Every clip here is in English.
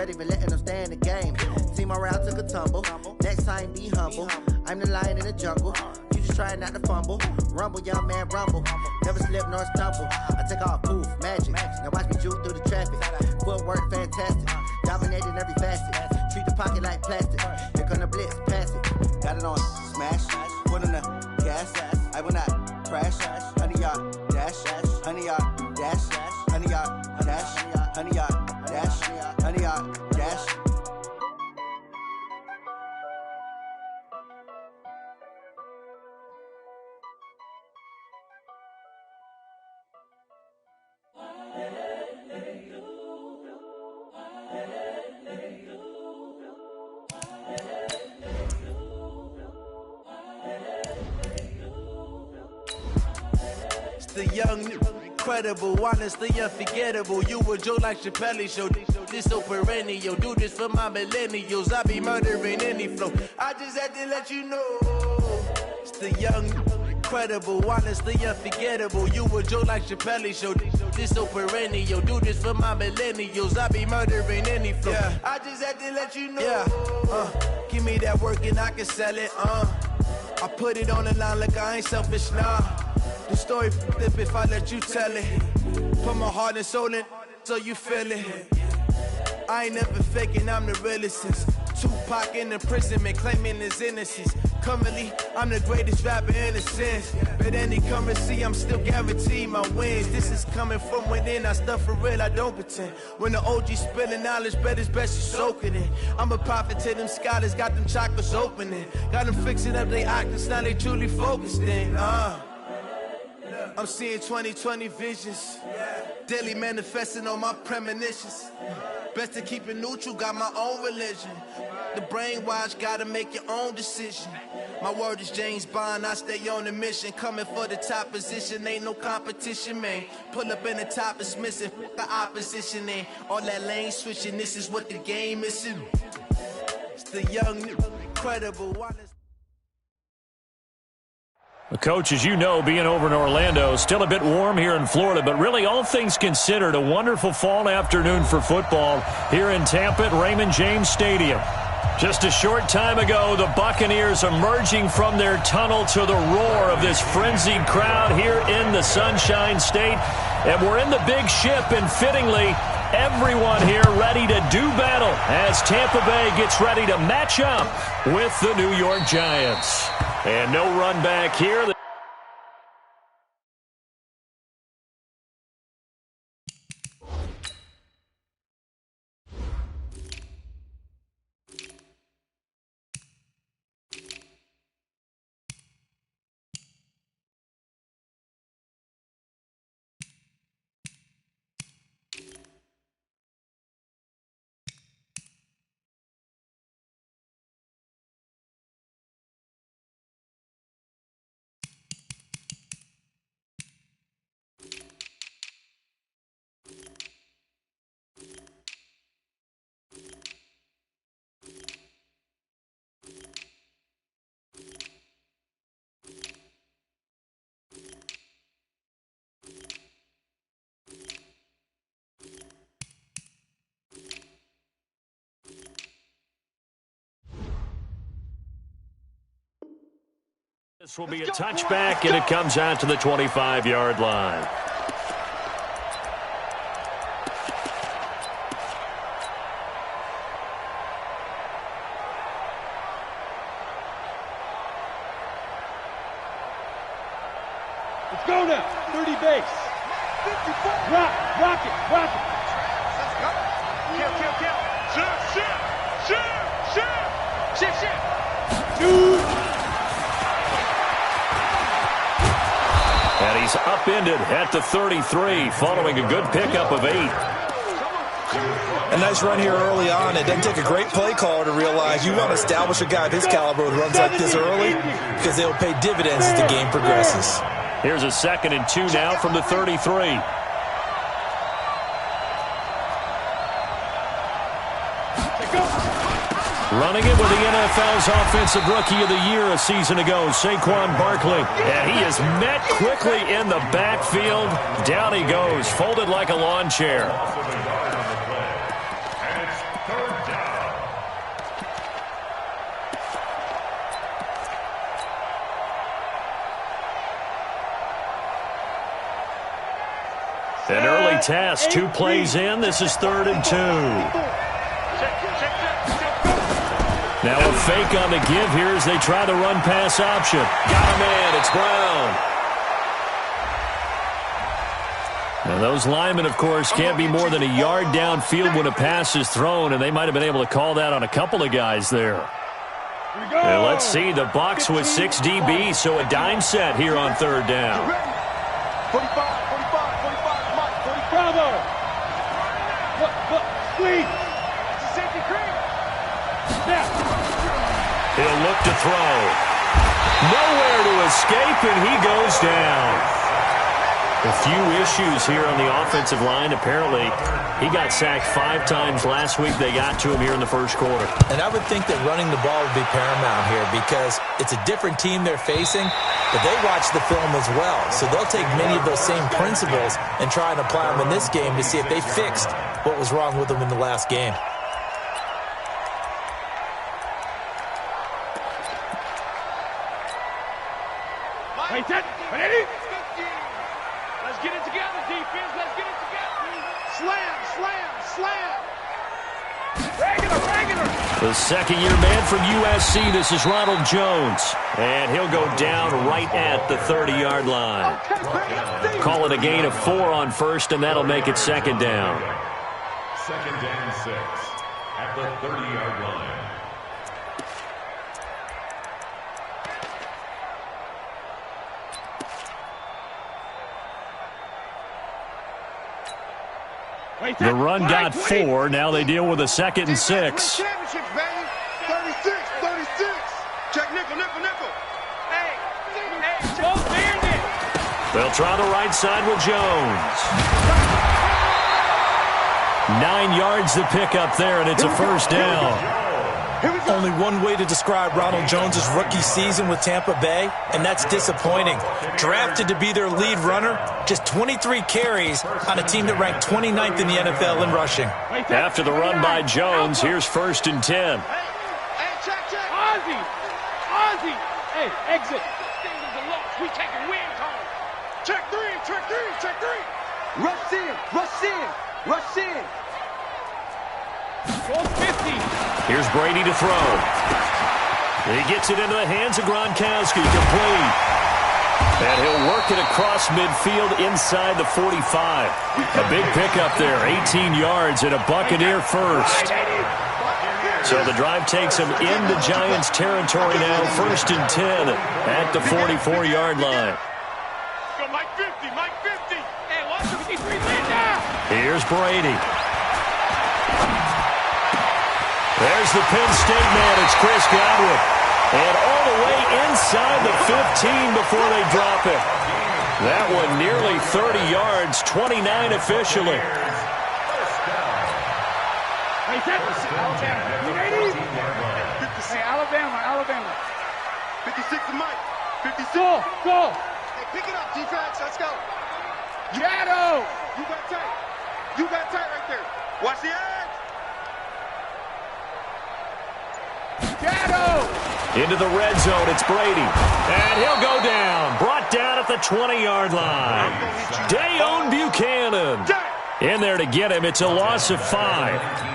ready for letting them stay in the game. See my route took a tumble. Next time be humble. I'm the lion in the jungle. You just trying not to fumble. Rumble, young man, rumble. Never slip nor stumble. I take off, poof, magic. Now watch me juke through the traffic. Footwork fantastic. Dominating every facet. Treat the pocket like plastic. Here come the blitz, pass it. Got it on smash. Put in the gas. I will not crash. 100-yard dash. 100-yard dash. 100-yard dash. 100-yard dash. 100-yard dash. The young, incredible, honestly unforgettable. You a Joe like Chappelle show. This so perennial. Do this for my millennials. I be murdering any flow. I just had to let you know. It's the young, incredible, honestly unforgettable. You a Joe like Chappelle show. This so perennial. Do this for my millennials. I be murdering any flow. Yeah. I just had to let you know. Yeah. Give me that work and I can sell it. I put it on the line like I ain't selfish, nah. The story flip if I let you tell it. Put my heart and soul in so you feel it. I ain't never faking, I'm the realest since Tupac in imprisonment, claiming his innocence. Currently, I'm the greatest rapper in a sense. But any currency, I'm still guaranteed my wins. This is coming from within, I stuff for real, I don't pretend. When the OG spilling knowledge, bet it's best you soak it in. I'm a prophet to them scholars, got them chakras opening. Got them fixing up they octaves, now they truly focused in. I'm seeing 2020 visions, daily manifesting on my premonitions. Best to keep it neutral, got my own religion. The brainwash, gotta make your own decision. My word is James Bond, I stay on the mission. Coming for the top position, ain't no competition, man. Pull up in the top, it's missing, the opposition ain't. All that lane switching, this is what the game is. It's the young, incredible, honest. Coach, as you know, being over in Orlando, still a bit warm here in Florida, but really all things considered, a wonderful fall afternoon for football here in Tampa at Raymond James Stadium. Just a short time ago, the Buccaneers emerging from their tunnel to the roar of this frenzied crowd here in the Sunshine State. And we're in the big ship, and fittingly, everyone here ready to do battle as Tampa Bay gets ready to match up with the New York Giants. And no run back here. This will be a touchback, and it comes out to the 25-yard line. Let's go now. 30 base. 54. Rock it. Let's go. Kill. Shift. Dude. And he's upended at the 33, following a good pickup of 8. A nice run here early on. It doesn't take a great play caller to realize you want to establish a guy of his caliber with runs like this early because they'll pay dividends as the game progresses. Here's a 2nd and 2 now from the 33. Running it with the NFL's Offensive Rookie of the Year a season ago, Saquon Barkley. And he is met quickly in the backfield. Down he goes, folded like a lawn chair. test. 2 plays in. This is 3rd and 2. Now a fake on the give here as they try the run-pass option. Got a man. It's Brown. Now those linemen, of course, can't be more than a yard downfield when a pass is thrown, and they might have been able to call that on a couple of guys there. And let's see, the Bucs with 6 DBs, so a dime set here on 3rd down. 45, Bravo. Squeeze. Safety cream. Snap. He'll look to throw. Nowhere to escape, and he goes down. A few issues here on the offensive line. Apparently, he got sacked 5 times last week. They got to him here in the first quarter. And I would think that running the ball would be paramount here because it's a different team they're facing, but they watch the film as well. So they'll take many of those same principles and try and apply them in this game to see if they fixed what was wrong with them in the last game. Wait, ready? Let's get it together, defense. Let's get it together. Slam. Regular. The second-year man from USC, this is Ronald Jones. And he'll go down right at the 30-yard line. Call it a gain of 4 on first, and that'll make it 2nd down. 2nd and 6 at the 30-yard line. The run got 4. Now they deal with a 2nd and 6. Championship, baby. 36. Check nickel. Hey. They'll try the right side with Jones. 9 yards to pick up there, and it's a 1st down. Only one way to describe Ronald Jones' rookie season with Tampa Bay, and that's disappointing. Drafted to be their lead runner, just 23 carries on a team that ranked 29th in the NFL in rushing. After the run by Jones, here's 1st and 10. Hey, check. Ozzy. Hey, exit. Things is a loss. We taking wins home. Check three. Rush in. Goal 50. Here's Brady to throw. He gets it into the hands of Gronkowski, complete. And he'll work it across midfield inside the 45. A big pickup there, 18 yards and a Buccaneer first. So the drive takes him into Giants territory now, 1st and 10 at the 44-yard line. Go Mike 50. Hey, watch the 53 man down. Here's Brady. There's the Penn State man. It's Chris Godwin. And all the way inside the 15 before they drop it. That one nearly 30 yards, 29 officially. Hey, Alabama. 56 to Mike. 56. Go. Hey, pick it up, defense. Let's go. Shadow. You got tight right there. Watch the edge. Shadow. Into the red zone, it's Brady. And he'll go down. Brought down at the 20-yard line. Dayon Buchanan in there to get him. It's a loss of 5.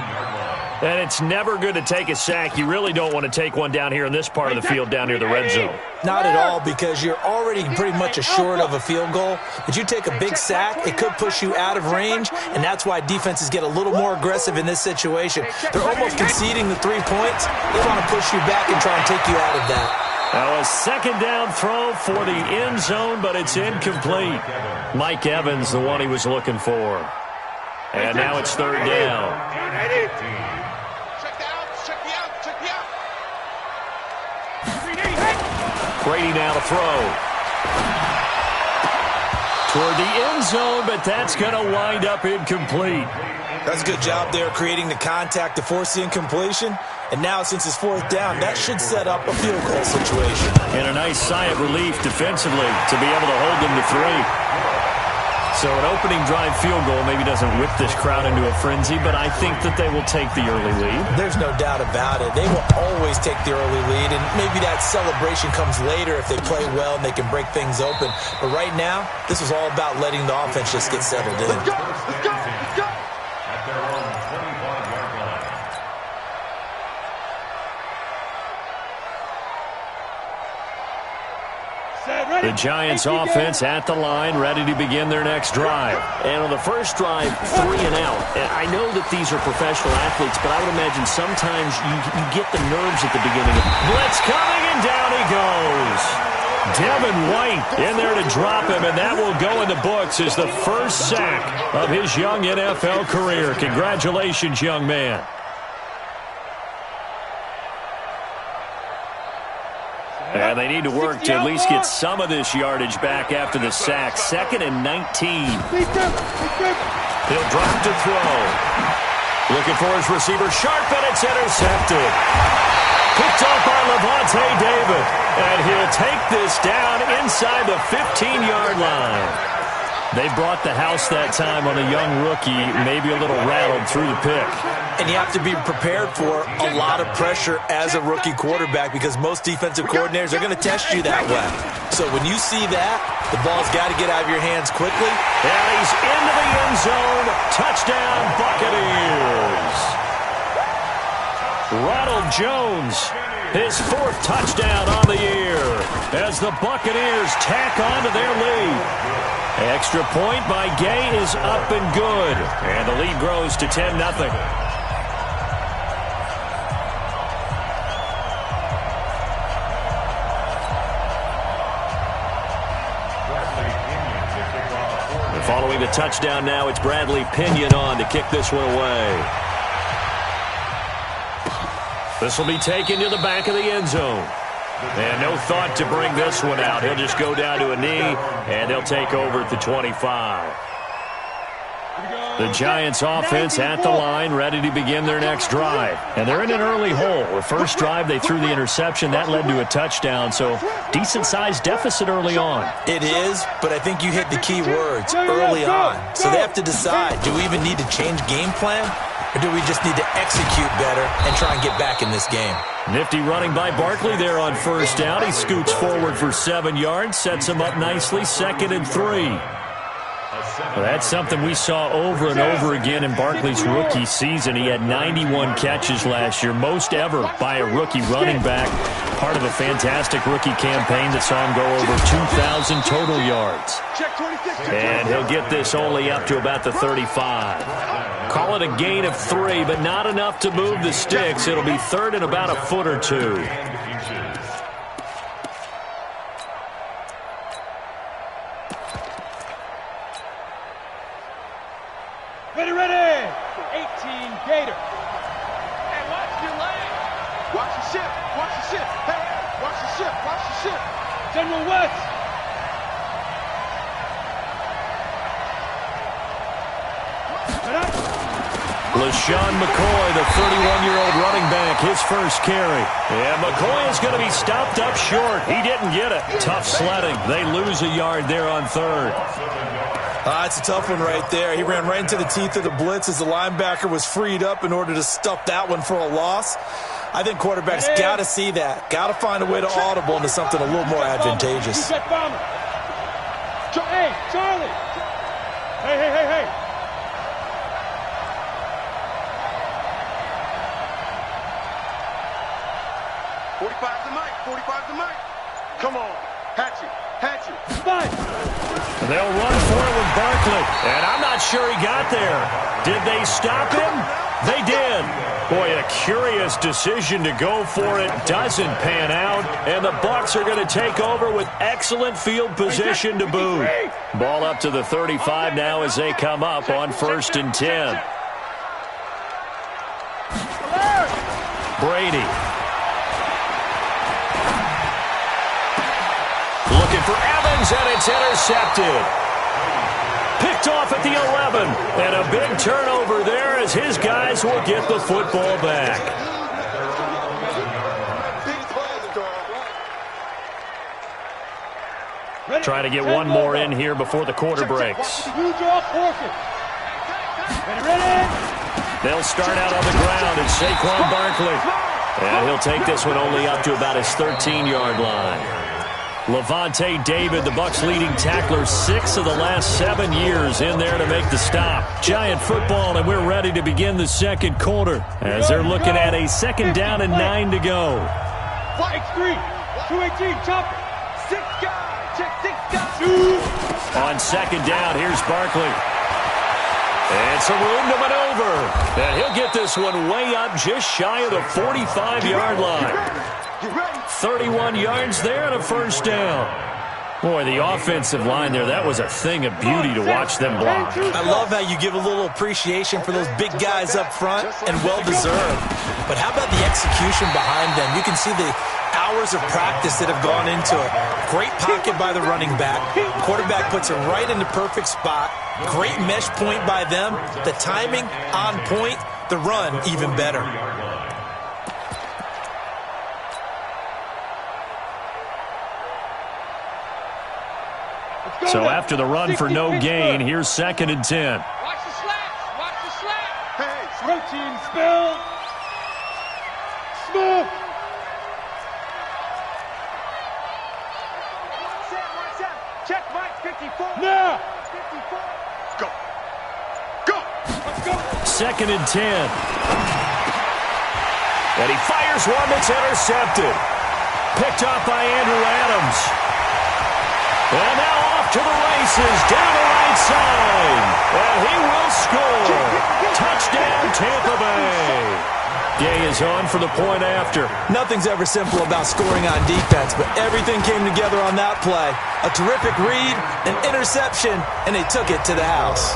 And it's never good to take a sack. You really don't want to take one down here in this part of the field down near the red zone. Not at all, because you're already pretty much assured of a field goal. But you take a big sack, it could push you out of range, and that's why defenses get a little more aggressive in this situation. They're almost conceding the 3 points. They want to push you back and try and take you out of that. Now a 2nd down throw for the end zone, but it's incomplete. Mike Evans, the one he was looking for. And now it's 3rd down. Brady now to throw. Toward the end zone, but that's going to wind up incomplete. That's a good job there creating the contact to force the incompletion. And now, since it's 4th down, that should set up a field goal situation. And a nice sigh of relief defensively to be able to hold them to 3. So an opening drive field goal maybe doesn't whip this crowd into a frenzy, but I think that they will take the early lead. There's no doubt about it. They will always take the early lead, and maybe that celebration comes later if they play well and they can break things open. But right now, this is all about letting the offense just get settled in. Let's go! Let's go! Let's go! At their own 25-yard line. The Giants offense at the line, ready to begin their next drive. And on the first drive, 3 and out. And I know that these are professional athletes, but I would imagine sometimes you get the nerves at the beginning. Blitz coming, and down he goes. Devin White in there to drop him, and that will go in the books as the first sack of his young NFL career. Congratulations, young man. And they need to work to at least get some of this yardage back after the sack. 2nd and 19. He'll drop to throw. Looking for his receiver, sharp, and it's intercepted. Picked off by Levante David. And he'll take this down inside the 15-yard line. They brought the house that time on a young rookie, maybe a little rattled through the pick. And you have to be prepared for a lot of pressure as a rookie quarterback because most defensive coordinators are going to test you that way. So when you see that, the ball's got to get out of your hands quickly. And he's into the end zone. Touchdown, Buccaneers. Ronald Jones, his 4th touchdown on the year as the Buccaneers tack on to their lead. Extra point by Gay is up and good. And the lead grows to 10-0. Following the touchdown now, it's Bradley Pinion on to kick this one away. This will be taken to the back of the end zone. And no thought to bring this one out. He'll just go down to a knee, and they'll take over at the 25. The Giants offense at the line, ready to begin their next drive. And they're in an early hole. The first drive, they threw the interception. That led to a touchdown, so decent-sized deficit early on. It is, but I think you hit the key words, early on. So they have to decide, do we even need to change game plan, or do we just need to execute better and try and get back in this game? Nifty running by Barkley there on first down. He scoots forward for 7 yards, sets him up nicely, 2nd and 3. Well, that's something we saw over and over again in Barkley's rookie season. He had 91 catches last year, most ever by a rookie running back. Part of a fantastic rookie campaign that saw him go over 2,000 total yards. And he'll get this only up to about the 35. Call it a gain of 3, but not enough to move the sticks. It'll be 3rd and about a foot or 2. Ready. 18 Gator. Hey, watch your lane. Watch the ship. Watch the ship. Hey, watch the ship. Watch the ship. General West. LaShawn McCoy, the 31-year-old running back, his first carry. And McCoy is going to be stopped up short. He didn't get it. Tough sledding. They lose a yard there on 3rd. It's a tough one right there. He ran right into the teeth of the blitz as the linebacker was freed up in order to stuff that one for a loss. I think quarterbacks got to see that. Got to find a way to audible into something a little more advantageous. Hey, Charlie. Hey. 45 to Mike. 45 to Mike. Come on. Hatchet. Spike. They'll run for it with Barkley. And I'm not sure he got there. Did they stop him? They did. Boy, a curious decision to go for it. Doesn't pan out. And the Bucs are going to take over with excellent field position to boot. Ball up to the 35 now as they come up on 1st and 10. Brady. Looking for Evans, and it's intercepted. Picked off at the 11. And a big turnover there as his guys will get the football back. Trying to get one more in here before the quarter breaks. They'll start out on the ground, and Saquon Barkley. And he'll take this one only up to about his 13-yard line. Levante David, the Bucs' leading tackler, 6 of the last 7 years in there to make the stop. Giant football, and we're ready to begin the second quarter as they're looking at a 2nd down and 9 to go. X3, 218, chopper. 6 guys, check 6 guys. On 2nd down, here's Barkley. And some room to maneuver. And he'll get this one way up just shy of the 45-yard line. 31 yards there and a 1st down. Boy, the offensive line there, that was a thing of beauty to watch them block. I love how you give a little appreciation for those big guys up front, and well-deserved. But how about the execution behind them? You can see the hours of practice that have gone into it. Great pocket by the running back. Quarterback puts it right in the perfect spot. Great mesh point by them. The timing on point. The run even better. So after the run for no gain, here's 2nd and 10. Watch the slats. Watch the slats. Hey, protein spill. Smooth. Watch that. Check Mike 54. Now. 54. Go. Go. Let's go. 2nd and 10. And he fires one that's intercepted. Picked up by Andrew Adams. And now off to the races, down the right side. And he will score. Touchdown, Tampa Bay. Gay is on for the point after. Nothing's ever simple about scoring on defense, but everything came together on that play. A terrific read, an interception, and they took it to the house.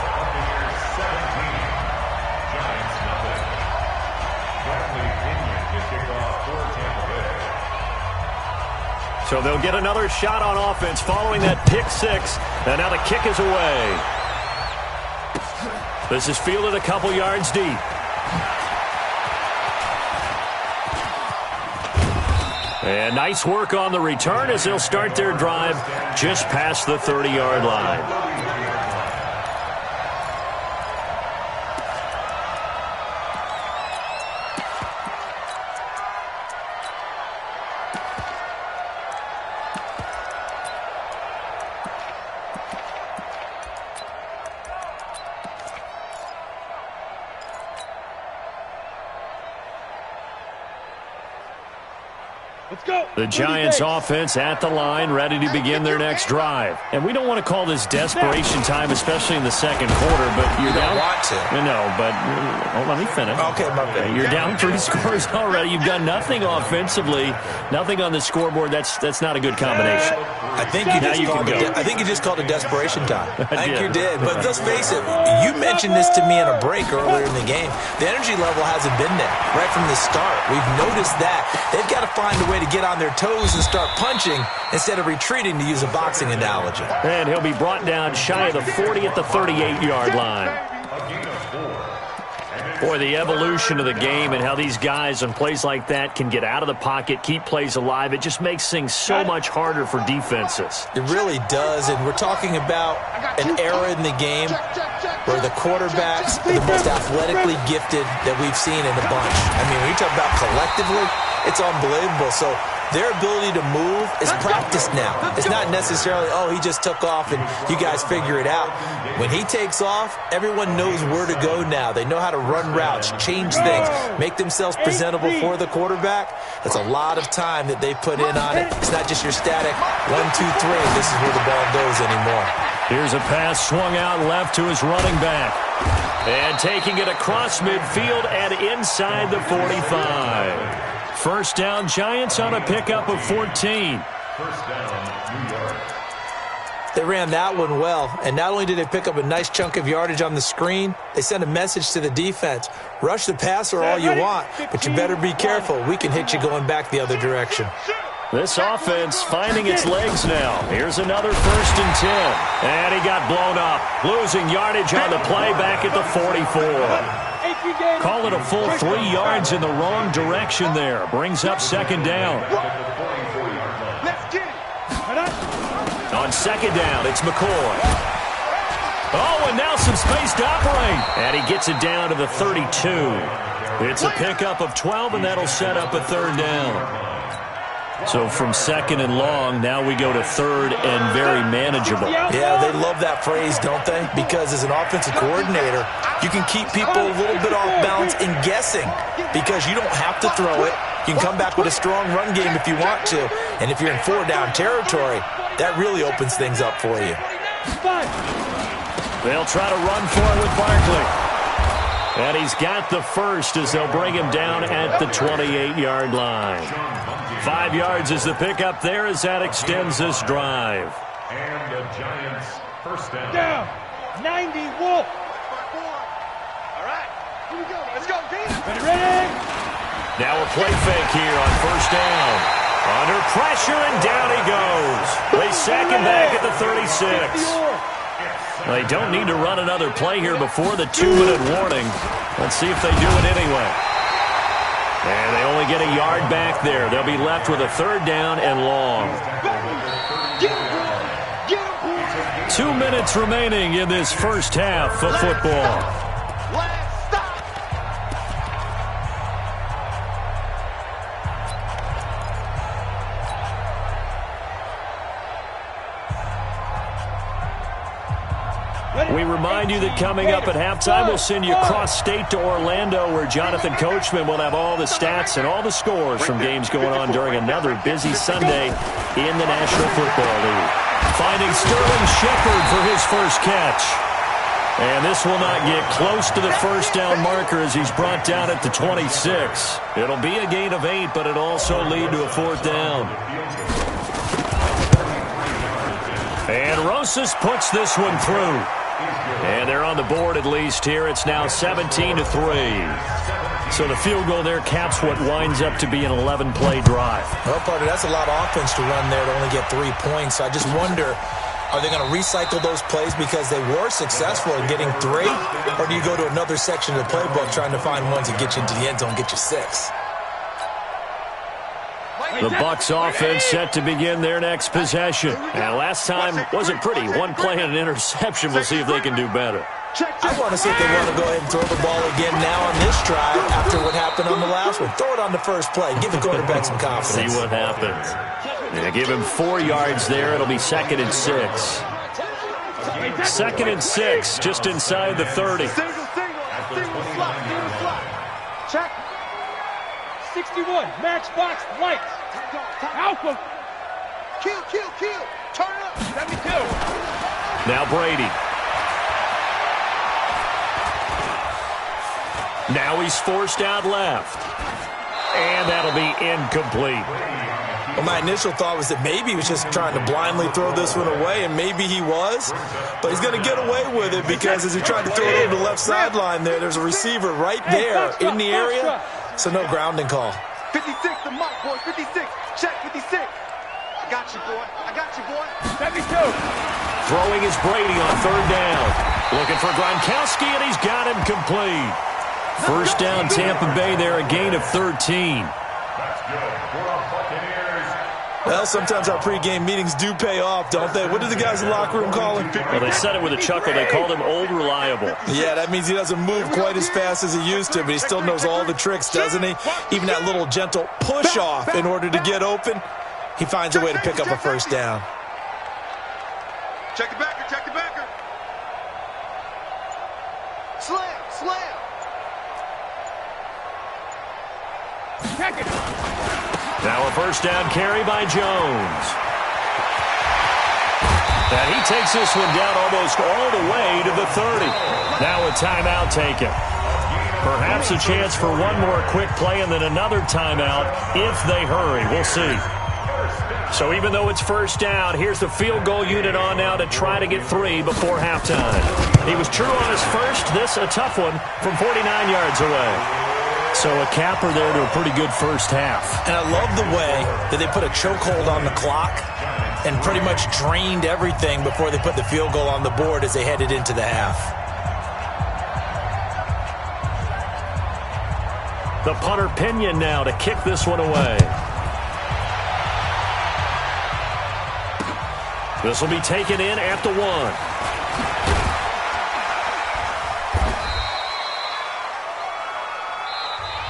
So they'll get another shot on offense following that pick 6. And now the kick is away. This is fielded a couple yards deep. And nice work on the return as they'll start their drive just past the 30-yard line. The Giants offense at the line, ready to begin their next drive. And we don't want to call this desperation time, especially in the second quarter, but you're down. Want to. No, but let me finish. Okay, my bad. You're down 3 scores already. You've done nothing offensively, nothing on the scoreboard. That's not a good combination. I think you just called it desperation time. I think you did. But let's face it, you mentioned this to me in a break earlier in the game. The energy level hasn't been there right from the start. We've noticed that. They've got to find a way to get on their toes and start punching instead of retreating, to use a boxing analogy. And he'll be brought down shy of the 40 at the 38-yard line. Boy, the evolution of the game and how these guys on plays like that can get out of the pocket, keep plays alive, it just makes things so much harder for defenses. It really does, and we're talking about an era in the game where the quarterbacks are the most athletically gifted that we've seen in a bunch. I mean, when you talk about collectively, it's unbelievable. So their ability to move is practiced now. It's not necessarily, oh, he just took off and you guys figure it out. When he takes off, everyone knows where to go now. They know how to run routes, change things, make themselves presentable for the quarterback. That's a lot of time that they put in on it. It's not just your static 1, 2, 3. This is where the ball goes anymore. Here's a pass swung out left to his running back. And taking it across midfield and inside the 45. First down, Giants on a pickup of 14. First down, New York. They ran that one well, and not only did they pick up a nice chunk of yardage on the screen, they sent a message to the defense. Rush the passer all you want, but you better be careful. We can hit you going back the other direction. This offense finding its legs now. Here's another 1st and 10. And he got blown up, losing yardage on the play back at the 44. Call it a full 3 yards in the wrong direction there. Brings up 2nd down. On second down, it's McCoy. Oh, and now some space to operate. And he gets it down to the 32. It's a pickup of 12, and that'll set up a third down. So from second and long, now we go to third and very manageable. Yeah, they love that phrase, don't they? Because as an offensive coordinator, you can keep people a little bit off balance and guessing because you don't have to throw it. You can come back with a strong run game if you want to. And if you're in four-down territory, that really opens things up for you. They'll try to run for it with Barkley. And he's got the first as they'll bring him down at the 28-yard line. 5 yards is the pickup there as that extends this drive. And the Giants first down. Down. 90 Wolf. All right. Here we go. Let's go. Ready? Now a play fake here on first down. Under pressure, and down he goes. They sack him back at the 36. They don't need to run another play here before the 2-minute warning. Let's see if they do it anyway. And they only get a yard back there. They'll be left with a third down and long. 2 minutes remaining in this first half of football. We remind you that coming up at halftime, we'll send you cross-state to Orlando, where Jonathan Coachman will have all the stats and all the scores from games going on during another busy Sunday in the National Football League. Finding Sterling Shepard for his first catch. And this will not get close to the first down marker as he's brought down at the 26. It'll be a gain of 8, but it'll also lead to a fourth down. And Rosas puts this one through. And they're on the board at least here. It's now 17-3. So the field goal there caps what winds up to be an 11-play drive. Well, partner, that's a lot of offense to run there to only get 3 points. I just wonder, are they going to recycle those plays because they were successful in getting 3? Or do you go to another section of the playbook trying to find ones that get you into the end zone, get you 6? The Bucs offense set to begin their next possession. And last time wasn't pretty. One play and an interception. We'll see if they can do better. I want to see if they want to go ahead and throw the ball again now on this drive after what happened on the last one. Throw it on the first play. Give the quarterback some confidence. See what happens. Yeah, give him 4 yards there. It'll be 2nd and 6. 2nd and 6, just inside the 30. Check. 61, Matchbox Lights. Alpha. Kill. Turn it up. 72. Now Brady. Now he's forced out left. And that'll be incomplete. Well, my initial thought was that maybe he was just trying to blindly throw this one away, and maybe he was. But he's going to get away with it because as he tried to throw it over the left sideline there's a receiver right there in the area. So no grounding call. 56, the mark, boy. 56. Check 56. I got you, boy. 72. Throwing is Brady on third down. Looking for Gronkowski, and he's got him complete. First down, Tampa Bay there, a gain of 13. That's good for our Buccaneers. Well, sometimes our pregame meetings do pay off, don't they? What did the guys in the locker room call him? Well, they said it with a chuckle. They called him Old Reliable. Yeah, that means he doesn't move quite as fast as he used to, but he still knows all the tricks, doesn't he? Even that little gentle push-off in order to get open, he finds a way to pick up a first down. Check the backer. Slam. Check it. Now a first down carry by Jones. And he takes this one down almost all the way to the 30. Now a timeout taken. Perhaps a chance for one more quick play and then another timeout if they hurry. We'll see. So even though it's first down, here's the field goal unit on now to try to get 3 before halftime. He was true on his first. This a tough one from 49 yards away. So a capper there to a pretty good first half. And I love the way that they put a chokehold on the clock and pretty much drained everything before they put the field goal on the board as they headed into the half. The punter Pinion now to kick this one away. This will be taken in at the 1.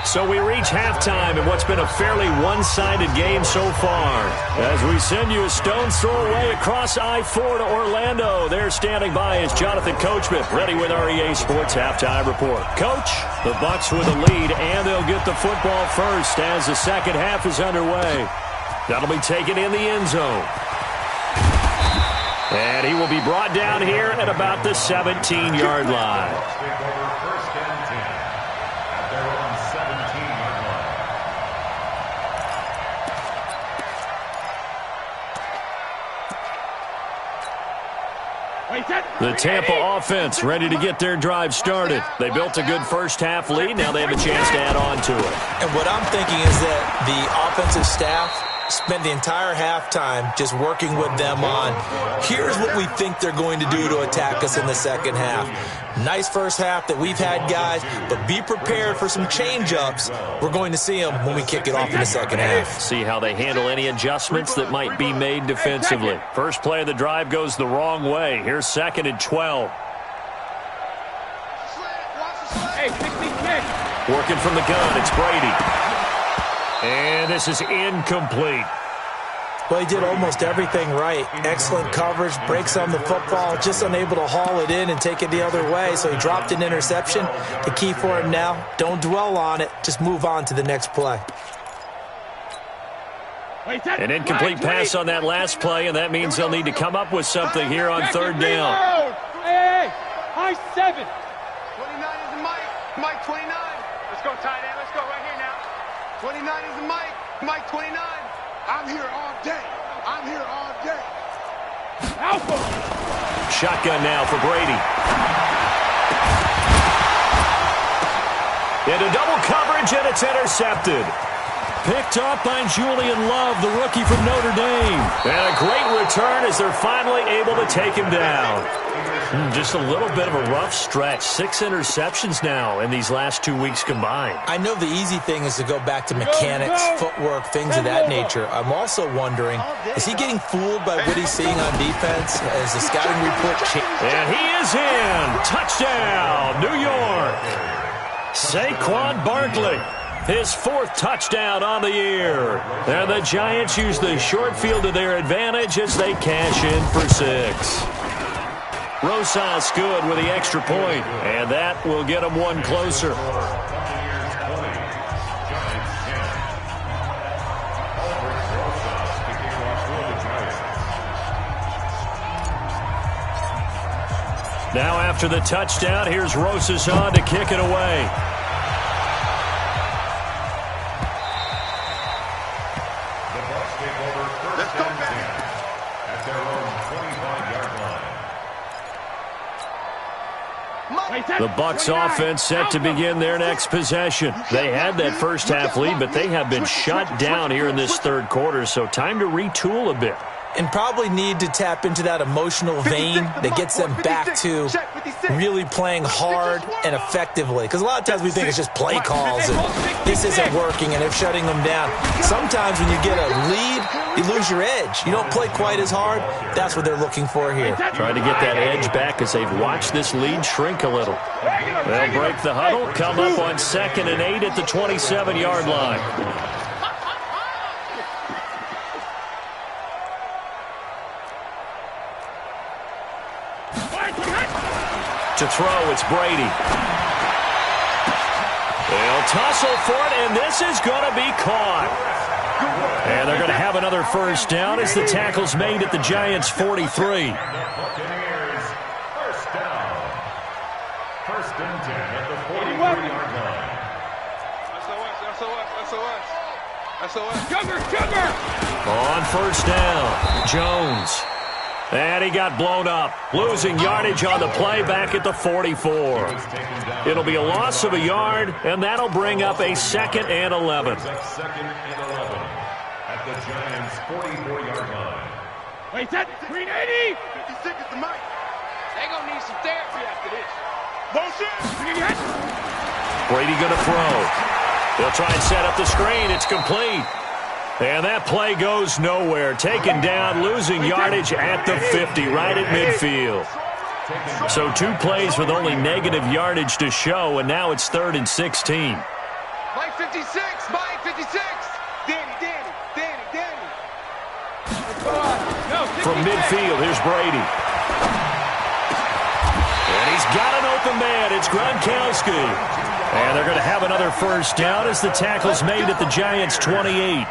So we reach halftime in what's been a fairly one-sided game so far. As we send you a stone's throw away across I-4 to Orlando. There standing by is Jonathan Coachman, ready with our EA Sports Halftime Report. Coach, the Bucs with the lead, and they'll get the football first as the second half is underway. That'll be taken in the end zone. And he will be brought down here at about the 17-yard line. The Tampa offense ready to get their drive started. They built a good first-half lead. Now they have a chance to add on to it. And what I'm thinking is that the offensive staff spent the entire halftime just working with them on, here's what we think they're going to do to attack us in the second half. Nice first half that we've had, guys, but be prepared for some change-ups. We're going to see them when we kick it off in the second half. See how they handle any adjustments that might be made defensively. First play of the drive goes the wrong way. Here's 2nd and 12. Working from the gun, it's Brady. And this is incomplete. Well, he did almost everything right. Excellent coverage, breaks on the football, just unable to haul it in and take it the other way, so he dropped an interception. The key for him now, don't dwell on it, just move on to the next play. An incomplete pass on that last play, and that means they'll need to come up with something here on 3rd down. Hey, high 7. 29 is the Mike. Mike 29. Let's go, tight end. Let's go right here now. 29 is the Mike. Mike 29. I'm here all day. I'm here all day. Alpha. Shotgun now for Brady. Into double coverage, and it's intercepted. Picked up by Julian Love, the rookie from Notre Dame. And a great return as they're finally able to take him down. Just a little bit of a rough stretch. 6 interceptions now in these last 2 weeks combined. I know the easy thing is to go back to mechanics, footwork, things of that nature. I'm also wondering, is he getting fooled by what he's seeing on defense as the scouting report changes? And he is in. Touchdown, New York. Saquon Barkley. His 4th touchdown on the year. And the Giants use the short field to their advantage as they cash in for 6. Rosas good with the extra point, and that will get them one closer. Now after the touchdown, here's Rosas on to kick it away. The Bucs offense set to begin their next possession. They had that first half lead, but they have been shut down here in this 3rd quarter, so time to retool a bit. And probably need to tap into that emotional vein that gets them back to really playing hard and effectively. Because a lot of times we think it's just play calls and this isn't working and they're shutting them down. Sometimes when you get a lead, you lose your edge. You don't play quite as hard. That's what they're looking for here. Trying to get that edge back as they've watched this lead shrink a little. They'll break the huddle, come up on 2nd and 8 at the 27-yard line. To throw, it's Brady. They'll tussle for it, and this is going to be caught. And they're going to have another first down as the tackle's made at the Giants' 43. First down. 1st and 10 at the 43-yard line. SOS. Sugar. On 1st down, Jones. And he got blown up, losing yardage on the play back at the 44. It'll be a loss of a yard, and that'll bring up a 2nd and 11. 2nd and 11 at the Giants' 44-yard line. Wait, that 380. 56 is the Mike. They gonna need some therapy after this. Motion. Brady gonna throw. They'll try and set up the screen. It's complete. And that play goes nowhere. Taken down, losing yardage at the 50, right at midfield. So 2 plays with only negative yardage to show, and now it's 3rd and 16. Mike 56, Mike 56. Danny. From midfield, here's Brady. And he's got an open man. It's Gronkowski. And they're going to have another first down as the tackle's made at the Giants' 28.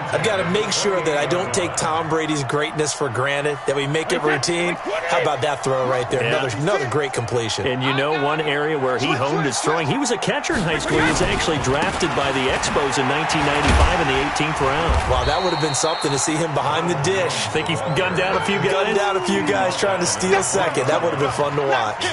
I've got to make sure that I don't take Tom Brady's greatness for granted, that we make it routine. How about that throw right there? Yeah. Another great completion. And you know one area where he honed his throwing? He was a catcher in high school. He was actually drafted by the Expos in 1995 in the 18th round. Wow, that would have been something to see him behind the dish. Think he gunned down a few guys? Gunned down a few guys trying to steal second. That would have been fun to watch.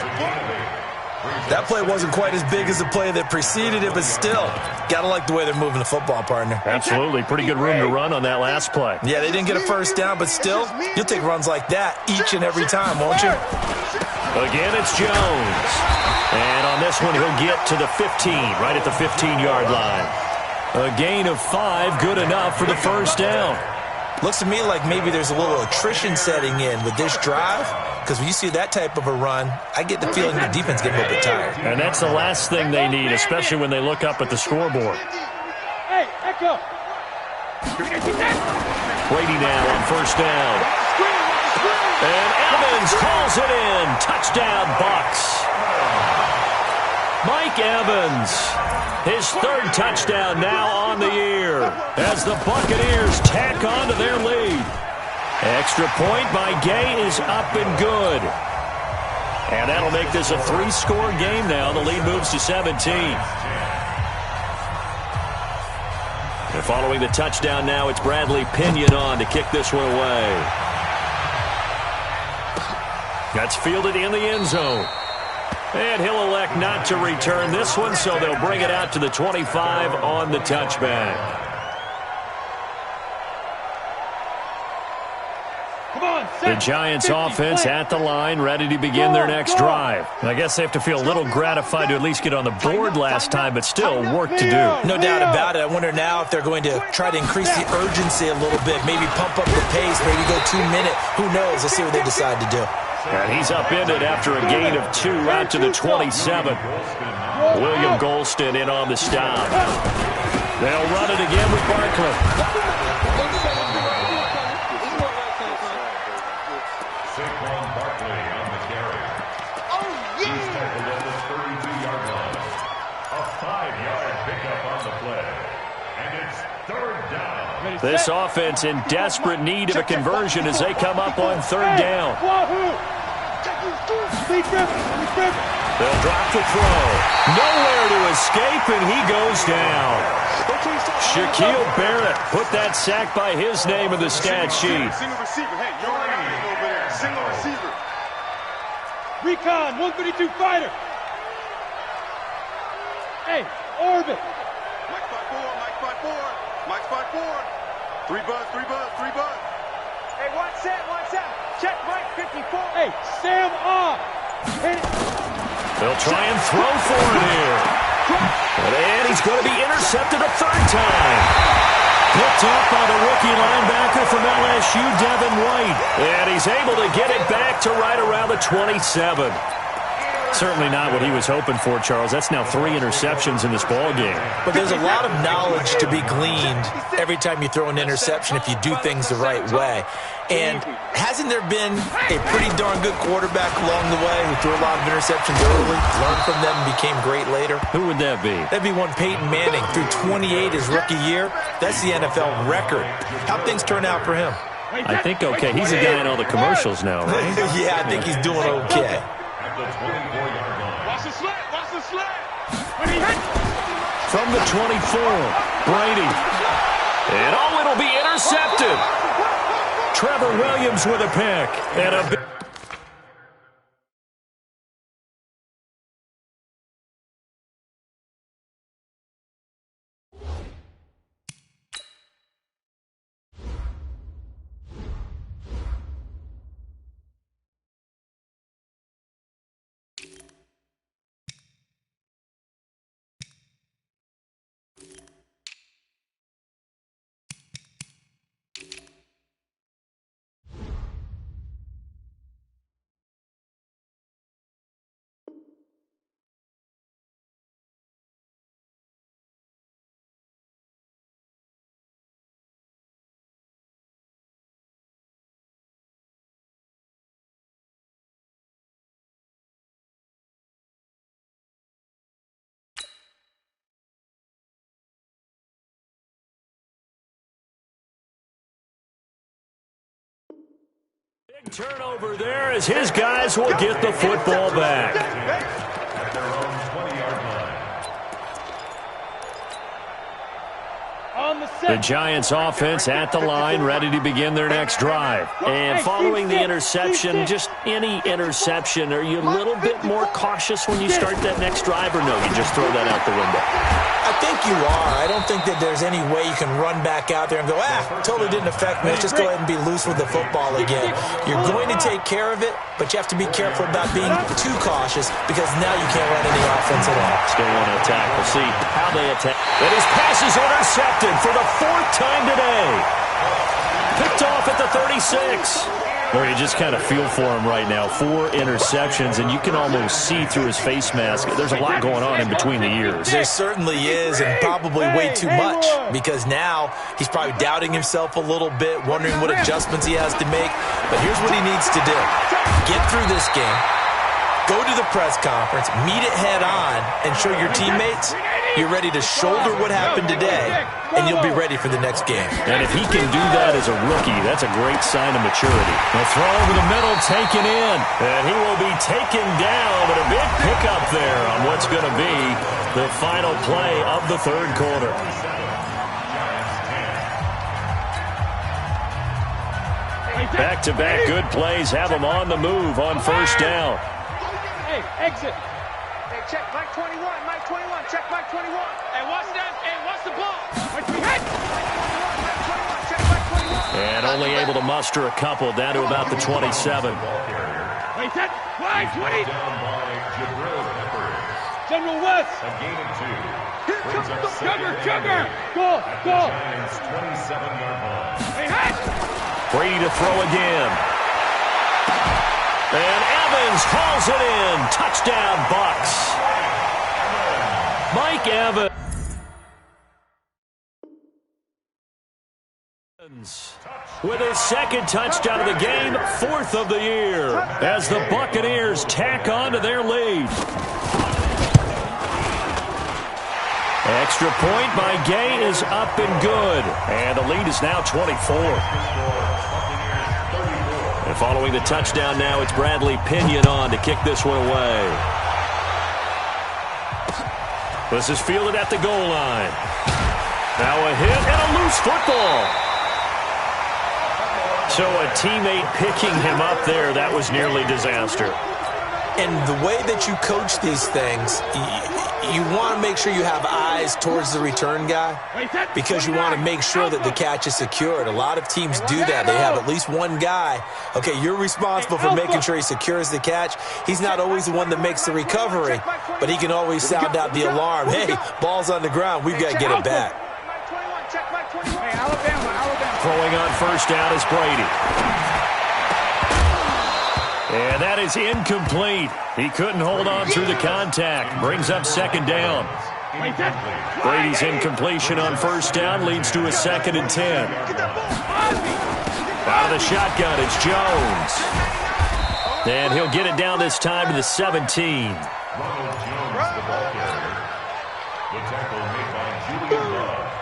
That play wasn't quite as big as the play that preceded it, but still, got to like the way they're moving the football, partner. Absolutely. Pretty good room to run on that last play. Yeah, they didn't get a first down, but still, you'll take runs like that each and every time, won't you? Again, it's Jones. And on this one, he'll get to the 15, right at the 15-yard line. A gain of 5, good enough for the first down. Looks to me like maybe there's a little attrition setting in with this drive, because when you see that type of a run, I get the feeling the defense getting a little bit tired. And that's the last thing they need, especially when they look up at the scoreboard. Hey, Echo. Brady now on first down. And Evans calls it in. Touchdown, Bucks. Mike Evans, his 3rd touchdown now on the year as the Buccaneers tack on to their lead. Extra point by Gay is up and good. And that'll make this a 3-score game now. The lead moves to 17. And following the touchdown now, it's Bradley Pinion on to kick this one away. That's fielded in the end zone. And he'll elect not to return this one, so they'll bring it out to the 25 on the touchback. The Giants offense at the line, ready to begin their next drive. I guess they have to feel a little gratified to at least get on the board last time, but still work to do. No doubt about it. I wonder now if they're going to try to increase the urgency a little bit, maybe pump up the pace, maybe go 2-minute. Who knows? Let's see what they decide to do. And he's upended after a gain of 2 out to the 27. William Golston in on the stop. They'll run it again with Barkley. This offense in desperate need of a conversion as they come up on 3rd down. They'll drop the throw. Nowhere to escape, and he goes down. Shaquille Barrett put that sack by his name in the stat sheet. Single receiver. Hey, you're over there. Single receiver. Recon, 132 fighter. Hey, orbit. Mike 5-4, Mike 5-4, Mike 5-4. 3 buzz. Hey, one set. Check Mike 54. Hey, Sam off. They'll try and throw for it here. And he's going to be intercepted a 3rd time. Picked up by the rookie linebacker from LSU, Devin White. And he's able to get it back to right around the 27. Certainly not what he was hoping for, Charles. That's now 3 interceptions in this ballgame. But there's a lot of knowledge to be gleaned every time you throw an interception if you do things the right way. And hasn't there been a pretty darn good quarterback along the way who threw a lot of interceptions early, learned from them, and became great later? Who would that be? That'd be one Peyton Manning. Threw 28 his rookie year. That's the NFL record. How'd things turn out for him? I think okay. He's a guy in all the commercials now, right? Yeah, I think he's doing okay. Watch the slant. From the 24, Brady. And it'll be intercepted. Trevor Williams with a pick. And a Turnover there as his guys will get the football back. At their own 20-yard line. The Giants offense at the line, ready to begin their next drive. And following the interception, just any interception, are you a little bit more cautious when you start that next drive, or no, you just throw that out the window? I think you are. I don't think that there's any way you can run back out there and go, totally didn't affect me. Let's just go ahead and be loose with the football again. You're going to take care of it, but you have to be careful about being too cautious because now you can't run any offense at all. Still want to attack. We'll see how they attack. And his pass is intercepted for the 4th time today. Picked off at the 36. Well, you just kind of feel for him right now. 4 interceptions, and you can almost see through his face mask. There's a lot going on in between the ears. There certainly is, and probably way too much, because now he's probably doubting himself a little bit, wondering what adjustments he has to make. But here's what he needs to do. Get through this game, go to the press conference, meet it head on, and show your teammates you're ready to shoulder what happened today, and you'll be ready for the next game. And if he can do that as a rookie, that's a great sign of maturity. The throw over the middle, taken in, and he will be taken down, but a big pickup there on what's going to be the final play of the 3rd quarter. Back-to-back good plays have him on the move on 1st down. Hey, exit. Hey, check Mike 21, Mike 21, check Mike 21. Hey, watch that. Hey, watch the ball. Mike 21, check Mike 21. And only able to muster a couple down to about the 27. Wait, that. Mike 20. Down by Jabril Peppers. General West. A gain of 2. Brings up Sugar. Go. Giants 27-yard line. Hey, hat. Free to throw again. And Evans hauls it in. Touchdown, Bucks. Mike Evans. With his 2nd touchdown of the game, 4th of the year, as the Buccaneers tack on to their lead. Extra point by Gay is up and good, and the lead is now 24. And following the touchdown now, it's Bradley Pinion on to kick this one away. This is fielded at the goal line. Now a hit and a loose football. So a teammate picking him up there, that was nearly disaster. And the way that you coach these things, you want to make sure you have eyes towards the return guy because you want to make sure that the catch is secured. A lot of teams do that. They have at least one guy. Okay, you're responsible for making sure he secures the catch. He's not always the one that makes the recovery, but he can always sound out the alarm. Hey, ball's on the ground. We've got to get it back. Throwing on 1st down is Brady. And that is incomplete. He couldn't hold on through the contact. Brings up 2nd down. Brady's incompletion on 1st down leads to a 2nd and 10. Out of the shotgun, it's Jones. And he'll get it down this time to the 17. Ronald Jones, the ball carrier. The tackle made by Julian Love.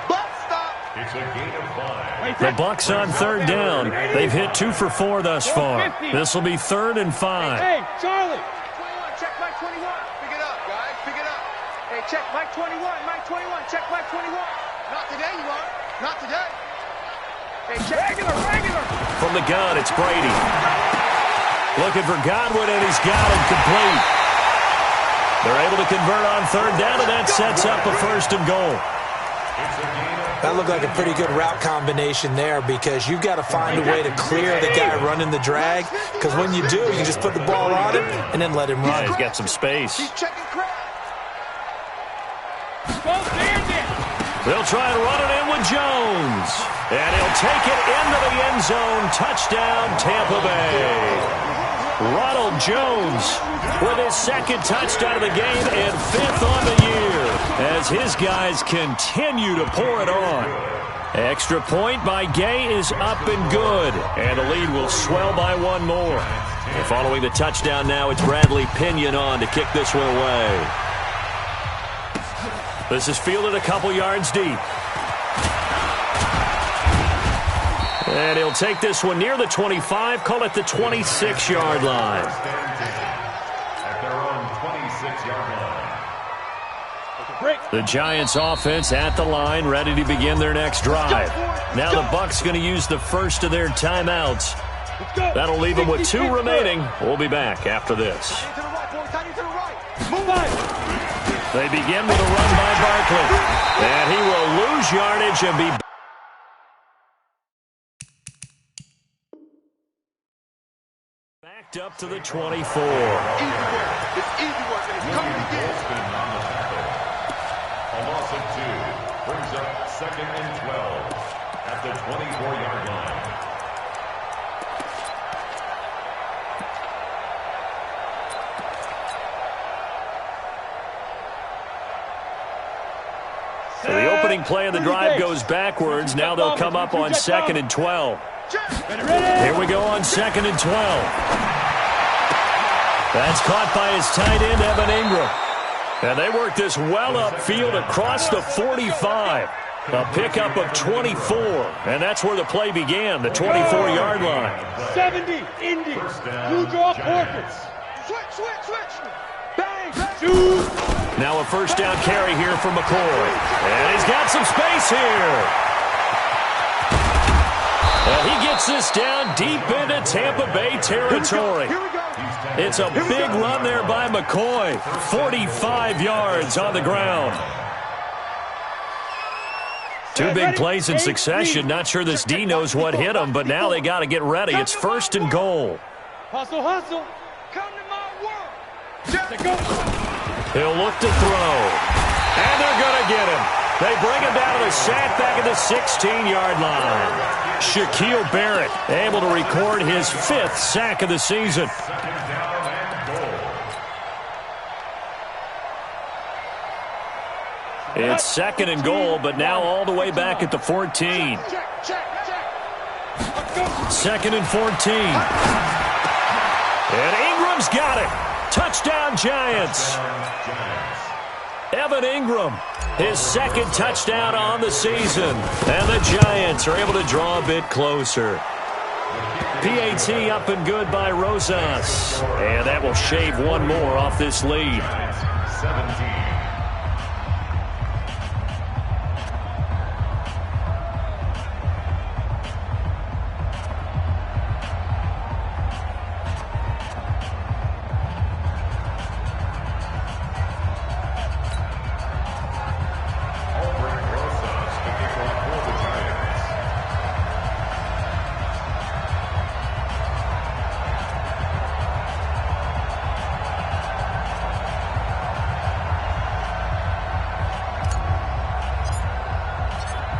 It's a gain of 5. The Bucks on 3rd down. They've hit 2 for 4 thus far. This will be 3rd and 5. Hey, Charlie. 21, check Mike 21. Pick it up, guys. Pick it up. Hey, check Mike 21, Mike 21, check Mike 21. Not today, you won't. Not today. Hey, check. Regular. From the gun, it's Brady. Looking for Godwin, and he's got him complete. They're able to convert on 3rd down, and that sets up a 1st and goal. That looked like a pretty good route combination there because you've got to find a way to clear the guy running the drag because when you do, you can just put the ball on him and then let him run. Yeah, he's got some space. They'll try and run it in with Jones. And he'll take it into the end zone. Touchdown, Tampa Bay. Ronald Jones with his 2nd touchdown of the game and 5th on the year as his guys continue to pour it on. Extra point by Gay is up and good, and the lead will swell by 1 more. And following the touchdown now, it's Bradley Pinion on to kick this one away. This is fielded a couple yards deep. And he'll take this one near the 25, call it the 26-yard line. At their own 26-yard line. The Giants offense at the line, ready to begin their next drive. Now the Bucs going to use the first of their timeouts. That'll leave them with 2 remaining. We'll be back after this. They begin with a run by Barkley. And he will lose yardage and be backed up to the 24. Easy work. It's easy work, and it's coming again. A loss of 2 brings up 2nd and 12 at the 24-yard line. So the opening play of the drive goes backwards. Now they'll come up on 2nd and 12. Here we go on 2nd and 12. That's caught by his tight end, Evan Ingram. And they work this well upfield across the 45. A pickup of 24. And that's where the play began, the 24-yard line. 70, Indy. You draw portraits. Switch. Bang. Shoot. Now a first down carry here for McCoy. And he's got some space here. And he gets this down deep into Tampa Bay territory. It's a big run there by McCoy. 45 yards on the ground. 2 big plays in succession. Not sure this D knows what hit him, but now they got to get ready. It's 1st and goal. Hustle. Come to my world. Go. He'll look to throw. And they're going to get him. They bring him down to the sack back at the 16-yard line. Shaquille Barrett able to record his 5th sack of the season. It's 2nd and goal, but now all the way back at the 14. 2nd and 14. And Ingram's got it. Touchdown, Giants. Evan Ingram, his 2nd touchdown on the season. And the Giants are able to draw a bit closer. PAT up and good by Rosas. And that will shave 1 more off this lead. 17.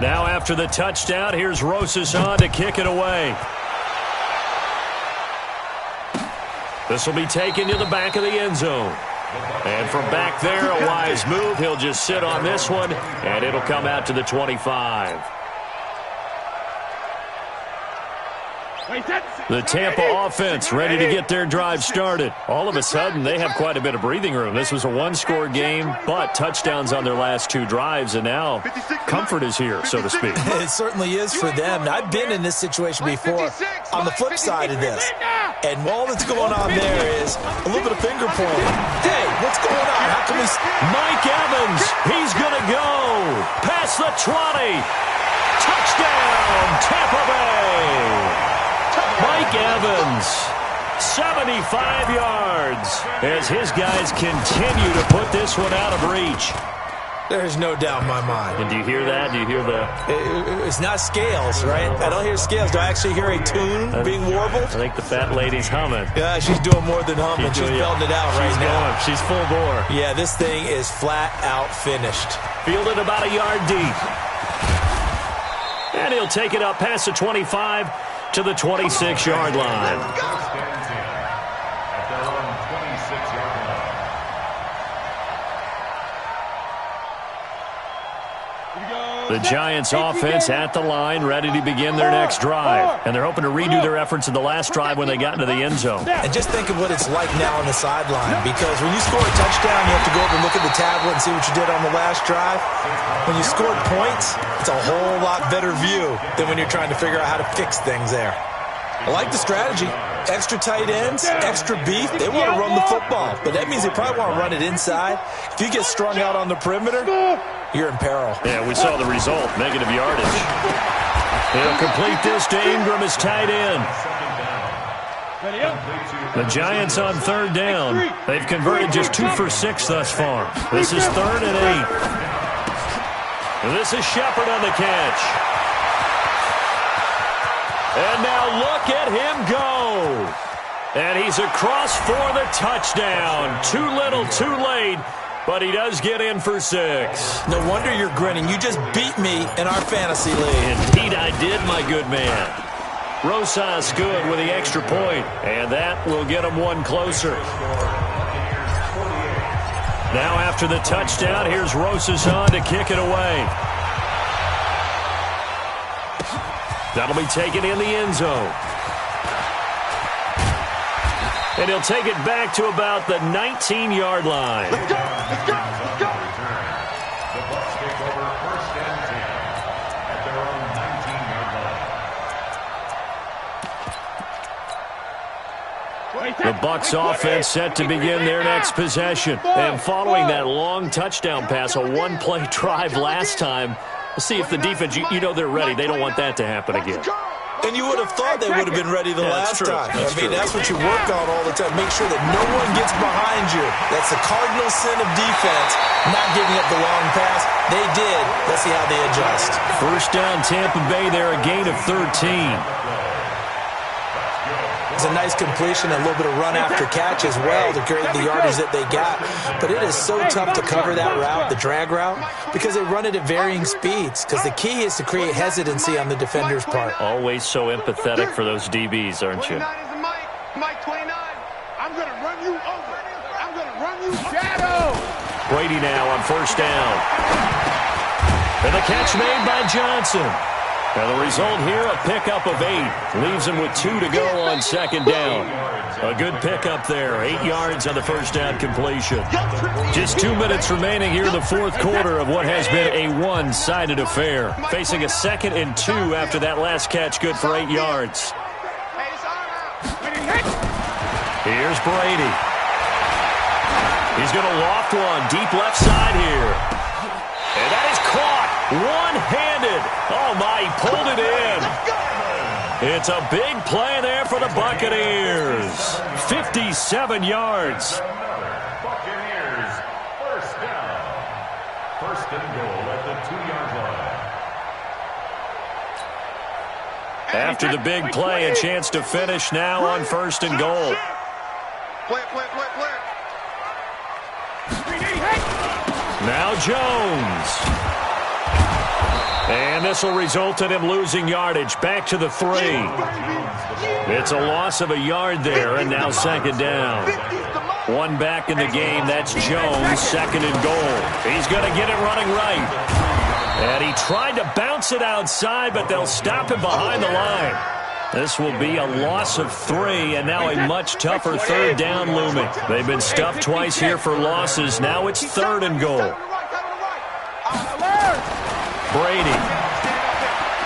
Now after the touchdown, here's Rosas on to kick it away. This will be taken to the back of the end zone. And from back there, a wise move. He'll just sit on this one, and it'll come out to the 25. The Tampa offense ready to get their drive started. All of a sudden, they have quite a bit of breathing room. This was a 1-score game, but touchdowns on their last 2 drives, and now comfort is here, so to speak. It certainly is for them. I've been in this situation before on the flip side of this. And all that's going on there is a little bit of finger pointing. Hey, what's going on? How can we... Mike Evans, he's going to go past the 20. Touchdown, Tampa Bay. Mike Evans, 75 yards, as his guys continue to put this one out of reach. There's no doubt in my mind. And do you hear that? Do you hear the... It's not scales, right? I don't hear scales. Do I actually hear a tune being warbled? I think the fat lady's humming. Yeah, she's doing more than humming. She's belting it out right now. She's full bore. Yeah, this thing is flat out finished. Fielded about a yard deep. And he'll take it up past the 25 to the 26-yard line. At their own 26-yard line. 2 The Giants offense at the line, ready to begin their next drive. And they're hoping to redo their efforts in the last drive when they got into the end zone. And just think of what it's like now on the sideline, because when you score a touchdown, you have to go over and look at the tablet and see what you did on the last drive. When you scored points, it's a whole lot better view than when you're trying to figure out how to fix things there. I like the strategy. Extra tight ends, extra beef. They want to run the football, but that means they probably want to run it inside. If you get strung out on the perimeter, you're in peril. Yeah, we saw the result, negative yardage. He'll complete this to Ingram as tight end. The Giants on third down. They've converted just 2 for 6 thus far. This is 3rd and 8. This is Shepard on the catch. And now look at him go. And he's across for the touchdown. Too little, too late. But he does get in for 6. No wonder you're grinning. You just beat me in our fantasy league. Indeed I did, my good man. Rosas good with the extra point. And that will get him one closer. Now after the touchdown, here's Rosas on to kick it away. That'll be taken in the end zone. And he'll take it back to about the 19-yard line. Let's go, let's go, let's go. The Bucs take over 1st and 10 at their own 19-yard line. The Bucs offense set to begin their next possession. And following that long touchdown pass, a one-play drive last time, let's see if the defense, you know they're ready. They don't want that to happen again. And you would have thought they would have been ready the last time. That's what you work on all the time. Make sure that no one gets behind you. That's the cardinal sin of defense, not giving up the long pass. They did. Let's see how they adjust. First down, Tampa Bay. They're a gain of 13. It's a nice completion, a little bit of run after catch as well to create the yardage that they got. But it is so tough to cover that route, the drag route, because they run it at varying speeds. Because the key is to create hesitancy on the defender's part. Always so empathetic for those DBs, aren't you? 29 is the Mike 29. I'm going to run you over. I'm going to run you shadow. Brady now on first down. And the catch made by Johnson. And the result here, a pickup of 8. Leaves him with 2 to go on second down. A good pickup there. 8 yards on the first down completion. Just 2 minutes remaining here in the fourth quarter of what has been a one-sided affair. Facing a 2nd and 2 after that last catch, good for 8 yards. Here's Brady. He's going to loft one deep left side here. And that is caught one-handed. Oh, my, he pulled it in. It's a big play there for the Buccaneers. 57 yards. Buccaneers, first down. First and goal at the 2-yard line. After the big play, a chance to finish now on first and goal. Play. Now Jones. And this will result in him losing yardage. Back to the 3. It's a loss of a yard there, and now second down. One back in the game. That's Jones, 2nd and goal. He's going to get it running right. And he tried to bounce it outside, but they'll stop him behind the line. This will be a loss of 3, and now a much tougher third down looming. They've been stuffed twice here for losses. Now it's 3rd and goal. Brady.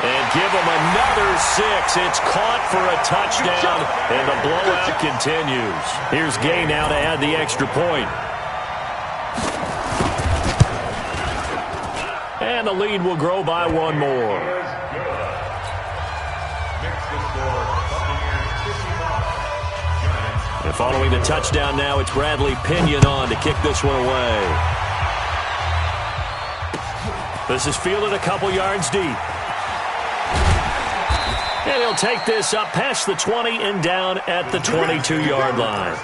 And give him another 6. It's caught for a touchdown, and the blowout continues. Here's Gay now to add the extra point. And the lead will grow by 1 more. And following the touchdown now, it's Bradley Pinion on to kick this one away. This is fielded a couple yards deep. And he'll take this up past the 20 and down at the 22-yard line.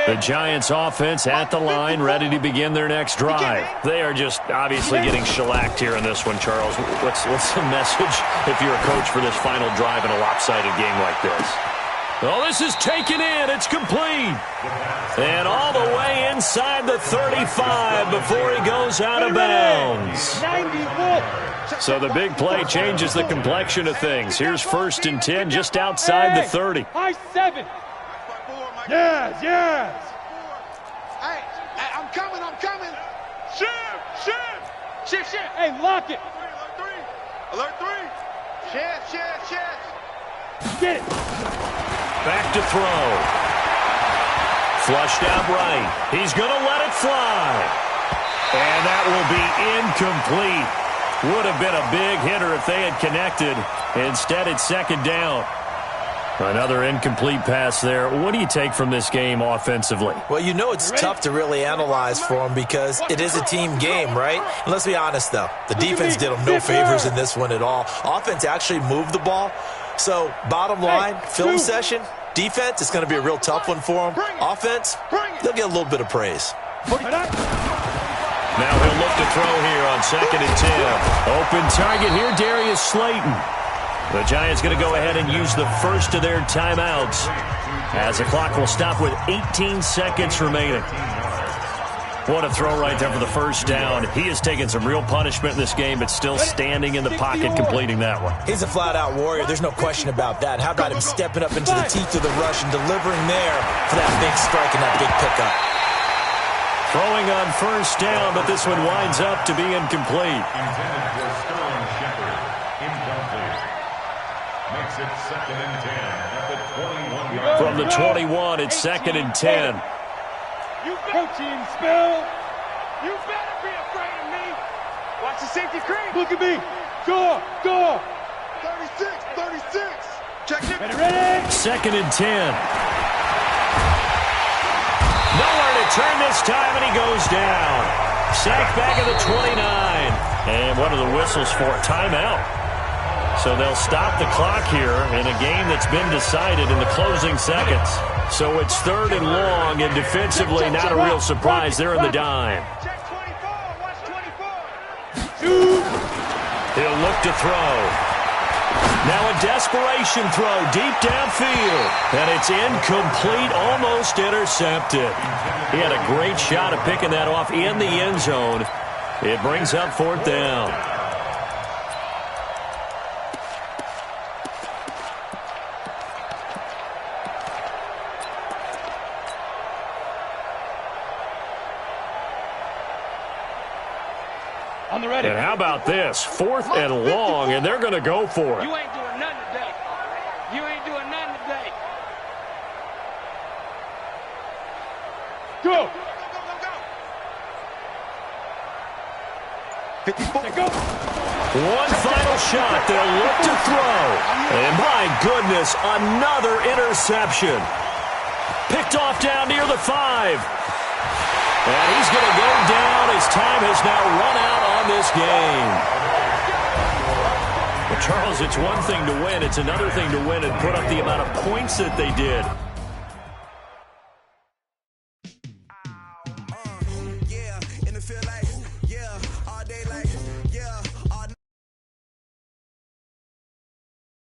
The Giants offense at the line, ready to begin their next drive. They are just obviously getting shellacked here in this one, Charles. What's the message if you're a coach for this final drive in a lopsided game like this? Oh, this is taken in. It's complete. And all the way inside the 35 before he goes out of bounds. 91. So the big play changes the complexion of things. Here's 1st and 10 just outside the 30. High 7. Yes, yes. Hey, I'm coming. Shift. Hey, lock it. Alert 3. Shift. Get it. Back to throw. Flushed out right. He's going to let it fly. And that will be incomplete. Would have been a big hitter if they had connected. Instead, it's 2nd down. Another incomplete pass there. What do you take from this game offensively? Well, you know it's tough to really analyze for them because it is a team game, right? And let's be honest, though. The defense did them no favors in this one at all. Offense actually moved the ball. So, bottom line, film session, defense, it's going to be a real tough one for them. Offense, they'll get a little bit of praise. Now he'll look to throw here on 2nd and 10. Open target here, Darius Slayton. The Giants going to go ahead and use the first of their timeouts as the clock will stop with 18 seconds remaining. What a throw right there for the 1st down. He has taken some real punishment in this game, but still standing in the pocket completing that one. He's a flat-out warrior. There's no question about that. How about him stepping up into the teeth of the rush and delivering there for that big strike and that big pickup? Throwing on 1st down, but this one winds up to be incomplete. Intended for Sterling Shepard. Incomplete. Makes it 2nd and 10 at the 21-yard. From the 21, it's 2nd and 10. Protein spill. You better be afraid of me. Watch the safety creep. Look at me. Go. 36. Check it. Ready. 2nd and 10. Nowhere to turn this time, and he goes down. Sacked back at the 29. And what are the whistles for? Timeout. So they'll stop the clock here in a game that's been decided in the closing seconds. So it's 3rd and long, and defensively not a real surprise. They're in the dime. Check 24. Watch 24. He'll look to throw. Now a desperation throw deep downfield. And it's incomplete, almost intercepted. He had a great shot at picking that off in the end zone. It brings up 4th down. On the ready. And how about this? 4th and long, and they're going to go for it. You ain't doing nothing today. Go. 54. Go. One final shot. They'll look to throw. And my goodness, another interception. Picked off down near the 5. And he's going to go down. His time has now run out on this game. Well, Charles, it's one thing to win. It's another thing to win and put up the amount of points that they did.